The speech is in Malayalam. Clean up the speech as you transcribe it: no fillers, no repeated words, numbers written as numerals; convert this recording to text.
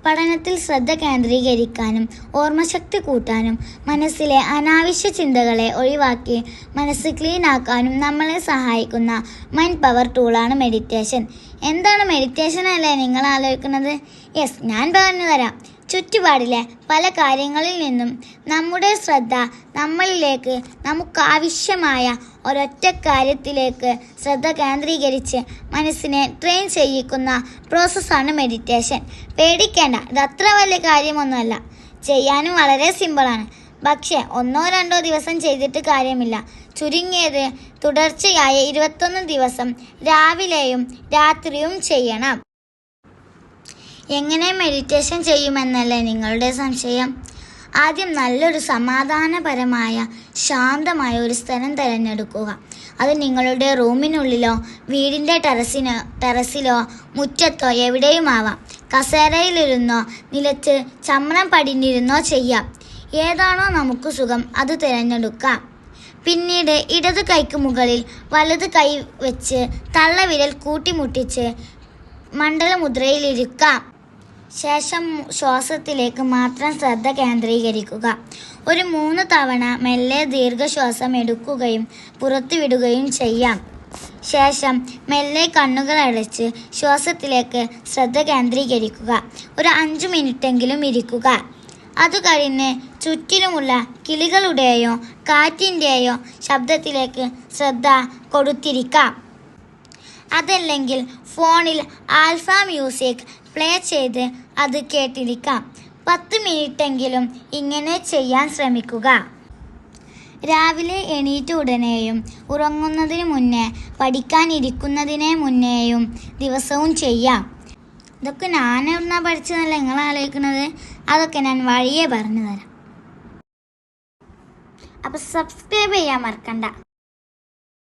പഠനത്തിൽ ശ്രദ്ധ കേന്ദ്രീകരിക്കാനും ഓർമ്മശക്തി കൂട്ടാനും മനസ്സിലെ അനാവശ്യ ചിന്തകളെ ഒഴിവാക്കി മനസ്സ് ക്ലീൻ ആക്കാനും നമ്മളെ സഹായിക്കുന്ന മൈൻഡ് പവർ ടൂളാണ് മെഡിറ്റേഷൻ. എന്താണ് മെഡിറ്റേഷൻ അല്ലേ നിങ്ങൾ ആലോചിക്കുന്നത്? യെസ്, ഞാൻ പറഞ്ഞു തരാം. ചുറ്റുപാടിലെ പല കാര്യങ്ങളിൽ നിന്നും നമ്മുടെ ശ്രദ്ധ നമ്മളിലേക്ക് നമുക്കാവശ്യമായ ഒരൊറ്റ കാര്യത്തിലേക്ക് ശ്രദ്ധ കേന്ദ്രീകരിച്ച് മനസ്സിനെ ട്രെയിൻ ചെയ്യിക്കുന്ന പ്രോസസ്സാണ് മെഡിറ്റേഷൻ. പേടിക്കേണ്ട, ഇത് അത്ര വലിയ കാര്യമൊന്നുമല്ല. ചെയ്യാനും വളരെ സിമ്പിളാണ്. പക്ഷേ 1-2 ദിവസം ചെയ്തിട്ട് കാര്യമില്ല. ചുരുങ്ങിയത് തുടർച്ചയായ 21 ദിവസം രാവിലെയും രാത്രിയും ചെയ്യണം. എങ്ങനെ മെഡിറ്റേഷൻ ചെയ്യുമെന്നല്ലേ നിങ്ങളുടെ സംശയം? ആദ്യം നല്ലൊരു സമാധാനപരമായ ശാന്തമായ ഒരു സ്ഥലം തിരഞ്ഞെടുക്കുക. അത് നിങ്ങളുടെ റൂമിനുള്ളിലോ വീടിൻ്റെ ടെറസിലോ മുറ്റത്തോ എവിടെയുമാവാം. കസേരയിലിരുന്നോ നിലത്ത് ചമ്രം പടിഞ്ഞിരുന്നോ ചെയ്യാം. ഏതാണോ നമുക്ക് സുഖം അത് തിരഞ്ഞെടുക്കാം. പിന്നീട് ഇടത് കൈക്ക് മുകളിൽ വലത് കൈ വെച്ച് തള്ളവിരൽ കൂട്ടിമുട്ടിച്ച് മണ്ഡലമുദ്രയിലിരിക്കാം. ശേഷം ശ്വാസത്തിലേക്ക് മാത്രം ശ്രദ്ധ കേന്ദ്രീകരിക്കുക. ഒരു 3 തവണ മെല്ലെ ദീർഘശ്വാസം എടുക്കുകയും പുറത്തുവിടുകയും ചെയ്യാം. ശേഷം മെല്ലെ കണ്ണുകൾ അടച്ച് ശ്വാസത്തിലേക്ക് ശ്രദ്ധ കേന്ദ്രീകരിക്കുക. ഒരു 5 മിനിറ്റെങ്കിലും ഇരിക്കുക. അത് കഴിഞ്ഞ് ചുറ്റിലുമുള്ള കിളികളുടെയോ കാറ്റിൻ്റെയോ ശബ്ദത്തിലേക്ക് ശ്രദ്ധ കൊടുത്തിരിക്കാം. അതല്ലെങ്കിൽ ഫോണിൽ ആൽഫ മ്യൂസിക് പ്ലേ ചെയ്ത് അത് കേട്ടിരിക്കാം. 10 മിനിറ്റെങ്കിലും ഇങ്ങനെ ചെയ്യാൻ ശ്രമിക്കുക. രാവിലെ എണീറ്റ ഉടനെയും ഉറങ്ങുന്നതിന് മുന്നേ പഠിക്കാനിരിക്കുന്നതിന് മുന്നേയും ദിവസവും ചെയ്യാം. ഇതൊക്കെ ഞാൻ എവിടുന്നാ പഠിച്ചതല്ല നിങ്ങൾ ആലോചിക്കുന്നത്? അതൊക്കെ ഞാൻ വഴിയേ പറഞ്ഞു തരാം. അപ്പോൾ സബ്സ്ക്രൈബ് ചെയ്യാൻ മറക്കണ്ട.